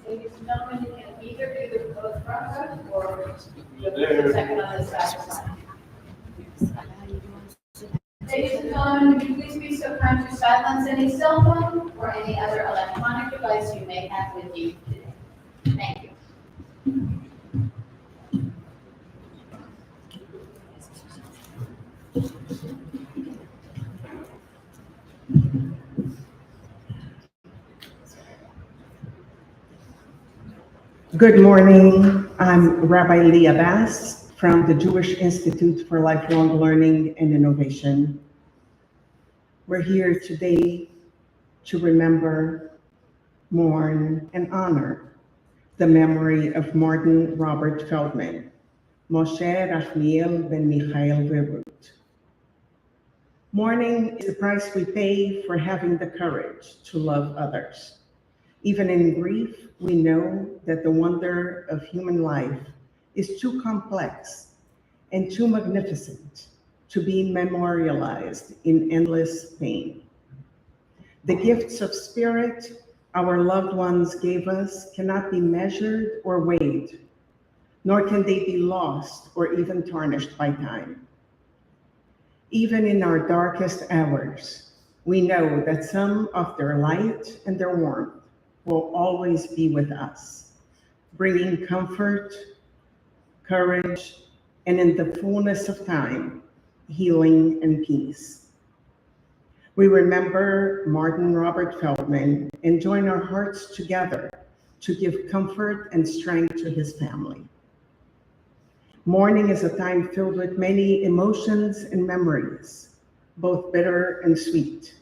Ladies and gentlemen, you can either do the both front row or the second on this side. Ladies and gentlemen, would you please be so kind to silence any cell phone or any other electronic device you may have with you today? Thank you. Good morning. I'm Rabbi Leah Bass from the Jewish Institute for Lifelong Learning and Innovation. We're here today to remember, mourn, and honor the memory of Martin Robert Feldman, Moshe Rachmiel ben Michael Verut. Mourning is the price we pay for having the courage to love others. Even in grief, we know that the wonder of human life is too complex and too magnificent to be memorialized in endless pain. The gifts of spirit our loved ones gave us cannot be measured or weighed, nor can they be lost or even tarnished by time. Even in our darkest hours, we know that some of their light and their warmth will always be with us, bringing comfort, courage, and in the fullness of time, healing and peace. We remember Martin Robert Feldman and join our hearts together to give comfort and strength to his family. Mourning is a time filled with many emotions and memories, both bitter and sweet.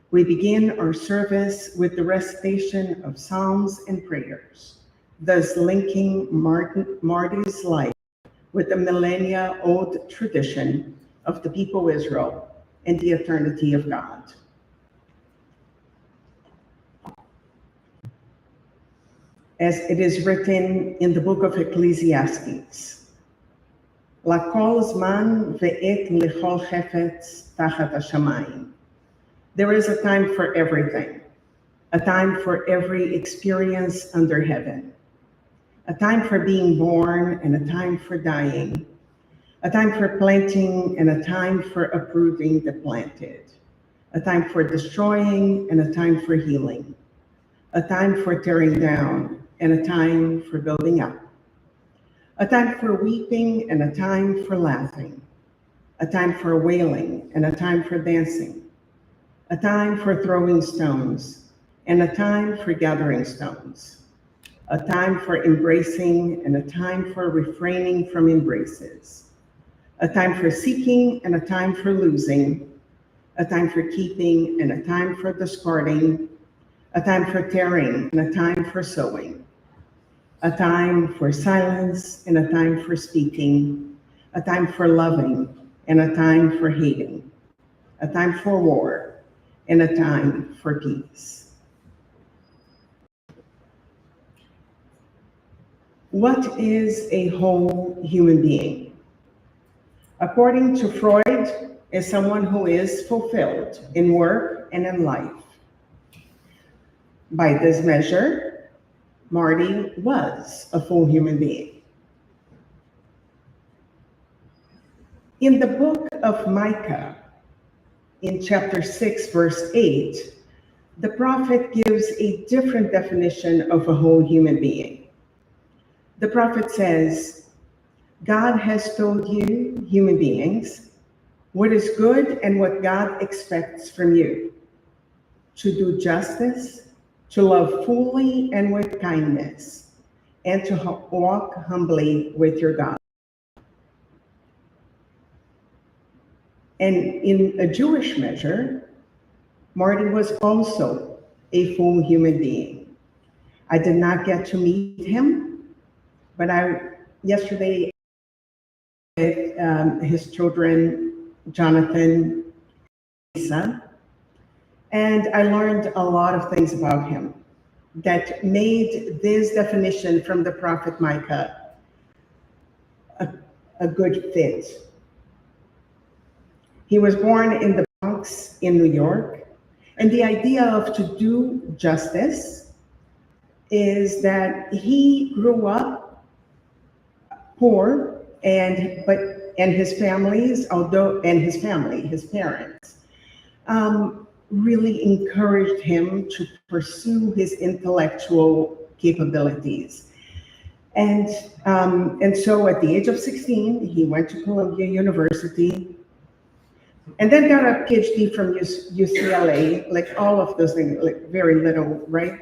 We begin our service with the recitation of psalms and prayers, thus linking Marty's life with the millennia-old tradition of the people of Israel and the eternity of God. As it is written in the book of Ecclesiastes, L'kol zman ve'et l'chol chefetz tachat hashamayim. There is a time for everything, a time for every experience under heaven, a time for being born and a time for dying, a time for planting and a time for uprooting the planted, a time for destroying and a time for healing, a time for tearing down and a time for building up, a time for weeping and a time for laughing, a time for wailing and a time for dancing, a time for throwing stones, and a time for gathering stones, a time for embracing and a time for refraining from embraces, a time for seeking and a time for losing, a time for keeping and a time for discarding, a time for tearing and a time for sowing, a time for silence and a time for speaking, a time for loving and a time for hating, a time for war and a time for peace. What is a whole human being? According to Freud, is someone who is fulfilled in work and in life. By this measure, Marty was a full human being. In the book of Micah, in chapter 6, verse 8, the prophet gives a different definition of a whole human being. The prophet says, God has told you, human beings, what is good and what God expects from you: to do justice, to love fully and with kindness, and to walk humbly with your God. And in a Jewish measure, Marty was also a full human being. I did not get to meet him, but yesterday with his children, Jonathan, Lisa, and I learned a lot of things about him that made this definition from the prophet Micah a good fit. He was born in the Bronx in New York, and the idea of to do justice is that he grew up poor, and his families, his parents, really encouraged him to pursue his intellectual capabilities. And so at the age of 16, he went to Columbia University and then got a PhD from UCLA, like all of those things, like very little, right?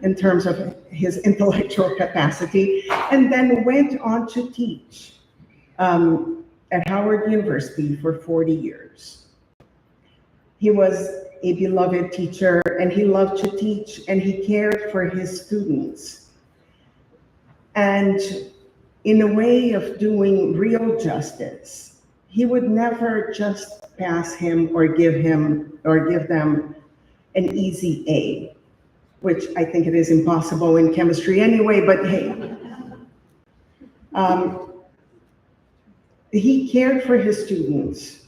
In terms of his intellectual capacity, and then went on to teach at Howard University for 40 years. He was a beloved teacher, and he loved to teach, and he cared for his students. And in a way of doing real justice, he would never just pass him or give them an easy A, which I think it is impossible in chemistry anyway, but hey. He cared for his students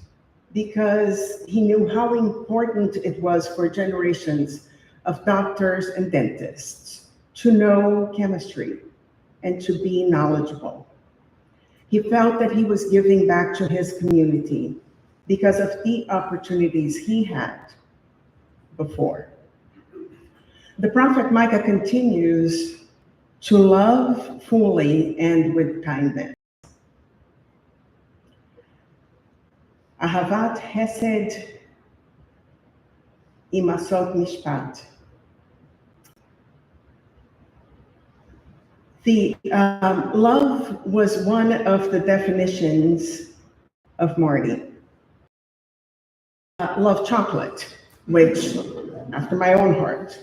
because he knew how important it was for generations of doctors and dentists to know chemistry and to be knowledgeable. He felt that he was giving back to his community because of the opportunities he had before. The prophet Micah continues to love fully and with kindness. Ahavat Hesed Imasot Mishpat. The love was one of the definitions of Marty. Love chocolate, which, after my own heart.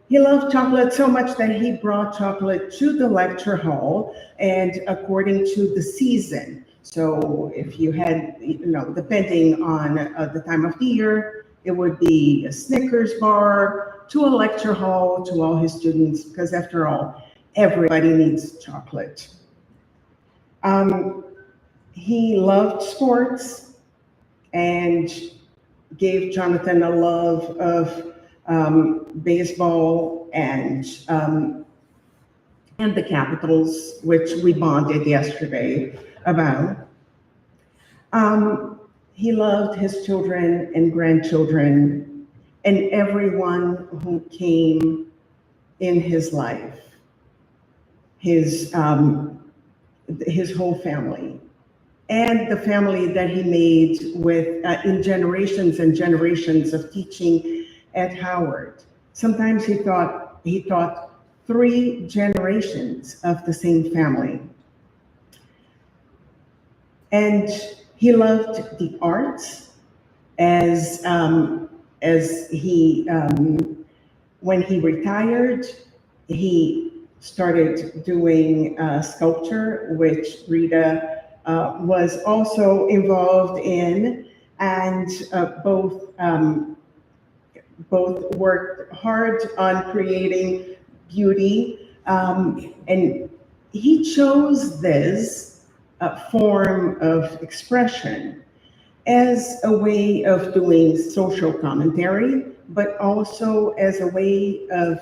He loved chocolate so much that he brought chocolate to the lecture hall, and according to the season. So if you had, depending on the time of the year, it would be a Snickers bar to a lecture hall to all his students, because after all, everybody needs chocolate. He loved sports and gave Jonathan a love of baseball and the Capitals, which we bonded yesterday about. He loved his children and grandchildren and everyone who came in his life, his whole family, and the family that he made with in generations and generations of teaching at Howard. Sometimes he taught 3 generations of the same family. And he loved the arts as he, when he retired, he started doing sculpture, which Rita was also involved in, and both worked hard on creating beauty, and he chose this form of expression as a way of doing social commentary, but also as a way of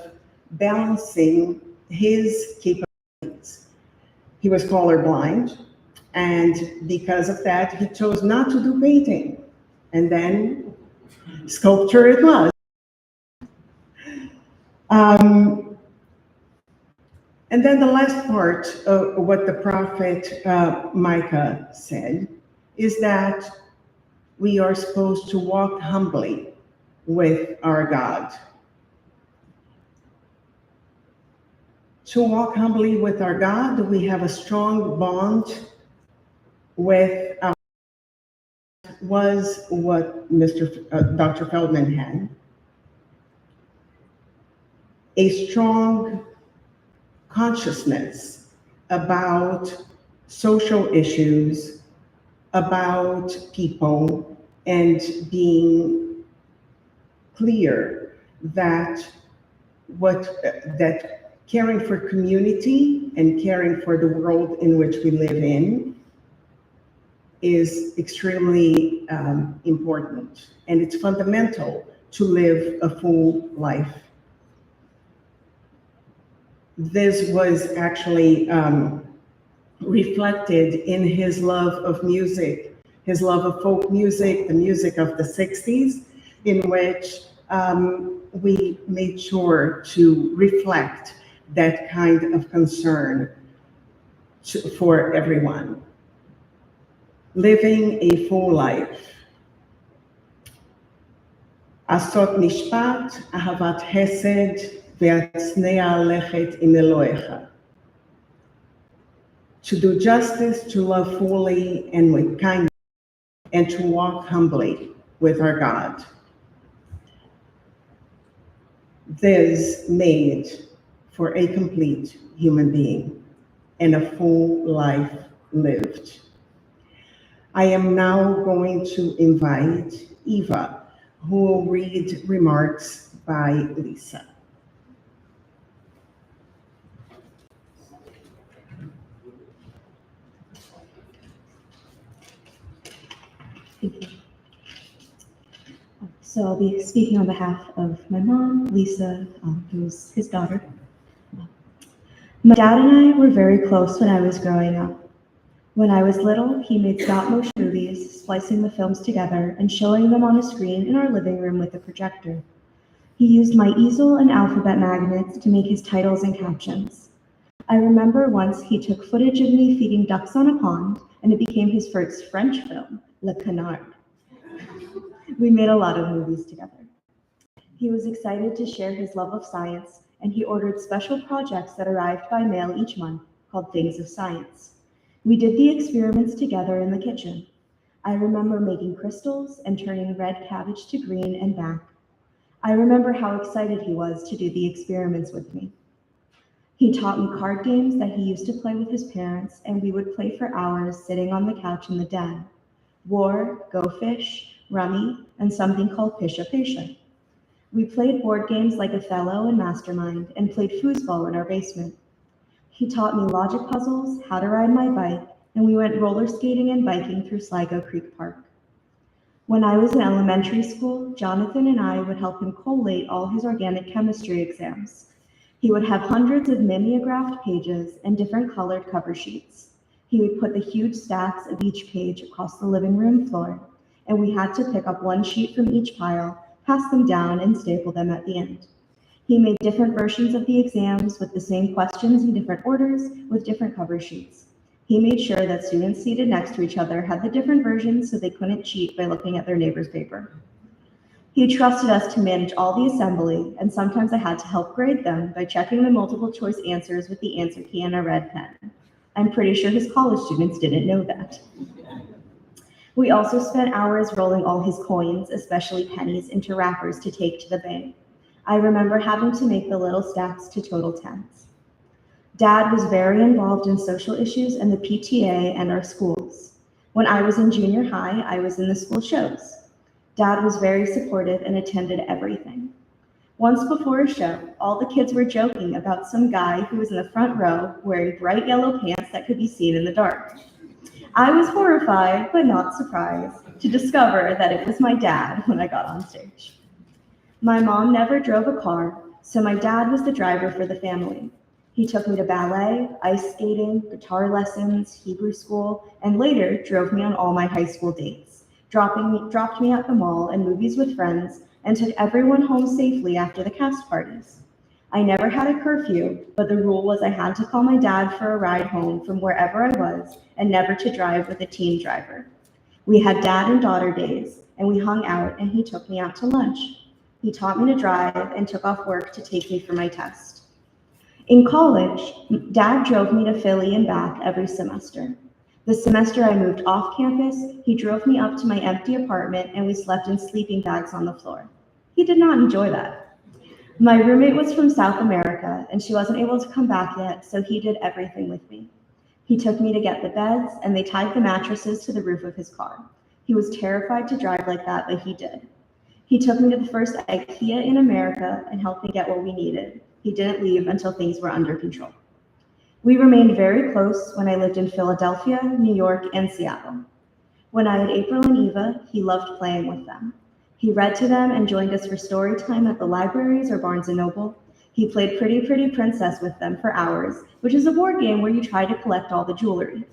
balancing his capabilities. He was colorblind, and because of that, he chose not to do painting, and then sculpture it was. And then the last part of what the prophet Micah said is that we are supposed to walk humbly with our God. To walk humbly with our God, we have a strong bond with our, was what Dr. Feldman had. A strong consciousness about social issues, about people, and being clear that that caring for community and caring for the world in which we live in is extremely important, and it's fundamental to live a full life. This was actually reflected in his love of music, his love of folk music, the music of the 60s, in which we made sure to reflect that kind of concern for everyone. Living a full life. Asot mishpat, ahavat hesed, ve'atznea lechet im Elohecha. To do justice, to love fully and with kindness, and to walk humbly with our God. This made for a complete human being and a full life lived. I am now going to invite Eva, who will read remarks by Lisa. Thank you. So I'll be speaking on behalf of my mom, Lisa, who's his daughter. My dad and I were very close when I was growing up. When I was little, he made stop-motion movies, splicing the films together and showing them on a screen in our living room with a projector. He used my easel and alphabet magnets to make his titles and captions. I remember once he took footage of me feeding ducks on a pond, and it became his first French film, Le Canard. We made a lot of movies together. He was excited to share his love of science, and he ordered special projects that arrived by mail each month called Things of Science. We did the experiments together in the kitchen. I remember making crystals and turning red cabbage to green and back. I remember how excited he was to do the experiments with me. He taught me card games that he used to play with his parents, and we would play for hours sitting on the couch in the den. War, Go Fish, Rummy, and something called Pisha. We played board games like Othello and Mastermind, and played foosball in our basement. He taught me logic puzzles, how to ride my bike, and we went roller skating and biking through Sligo Creek Park. When I was in elementary school, Jonathan and I would help him collate all his organic chemistry exams. He would have hundreds of mimeographed pages and different colored cover sheets. He would put the huge stacks of each page across the living room floor, and we had to pick up one sheet from each pile, pass them down, and staple them at the end. He made different versions of the exams with the same questions in different orders with different cover sheets. He made sure that students seated next to each other had the different versions so they couldn't cheat by looking at their neighbor's paper. He trusted us to manage all the assembly, and sometimes I had to help grade them by checking the multiple choice answers with the answer key and a red pen. I'm pretty sure his college students didn't know that. We also spent hours rolling all his coins, especially pennies, into wrappers to take to the bank. I remember having to make the little stacks to total tens. Dad was very involved in social issues and the PTA and our schools. When I was in junior high, I was in the school shows. Dad was very supportive and attended everything. Once before a show, all the kids were joking about some guy who was in the front row wearing bright yellow pants that could be seen in the dark. I was horrified, but not surprised, to discover that it was my dad when I got on stage. My mom never drove a car, so my dad was the driver for the family. He took me to ballet, ice skating, guitar lessons, Hebrew school, and later drove me on all my high school dates, dropped me at the mall and movies with friends, and took everyone home safely after the cast parties. I never had a curfew, but the rule was I had to call my dad for a ride home from wherever I was and never to drive with a teen driver. We had dad and daughter days, and we hung out, and he took me out to lunch. He taught me to drive and took off work to take me for my test. In college, Dad drove me to Philly and back every semester. The semester I moved off campus, he drove me up to my empty apartment and we slept in sleeping bags on the floor. He did not enjoy that. My roommate was from South America and she wasn't able to come back yet, so he did everything with me. He took me to get the beds and they tied the mattresses to the roof of his car. He was terrified to drive like that, but he did. He took me to the first IKEA in America and helped me get what we needed. He didn't leave until things were under control. We remained very close when I lived in Philadelphia, New York, and Seattle. When I had April and Eva, he loved playing with them. He read to them and joined us for story time at the libraries or Barnes & Noble. He played Pretty Pretty Princess with them for hours, which is a board game where you try to collect all the jewelry.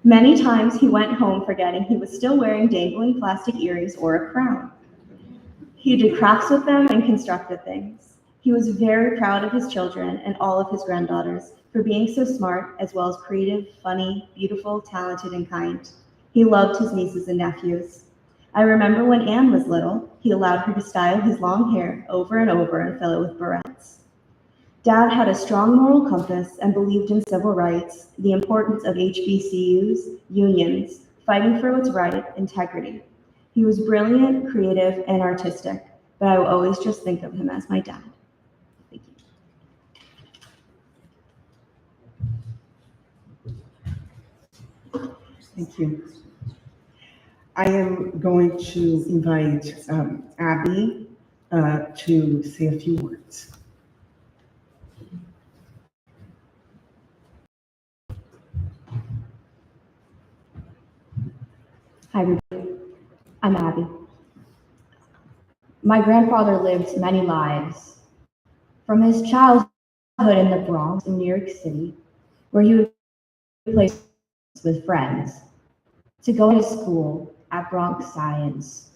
Many times he went home forgetting he was still wearing dangling plastic earrings or a crown. He did crafts with them and constructed things. He was very proud of his children and all of his granddaughters for being so smart, as well as creative, funny, beautiful, talented, and kind. He loved his nieces and nephews. I remember when Anne was little, he allowed her to style his long hair over and over and fill it with barrettes. Dad had a strong moral compass and believed in civil rights, the importance of HBCUs, unions, fighting for what's right, integrity. He was brilliant, creative, and artistic, but I will always just think of him as my dad. Thank you. Thank you. I am going to invite Abby to say a few words. Hi, everybody. I'm Abby. My grandfather lived many lives. From his childhood in the Bronx in New York City, where he would play with friends, to going to school at Bronx Science,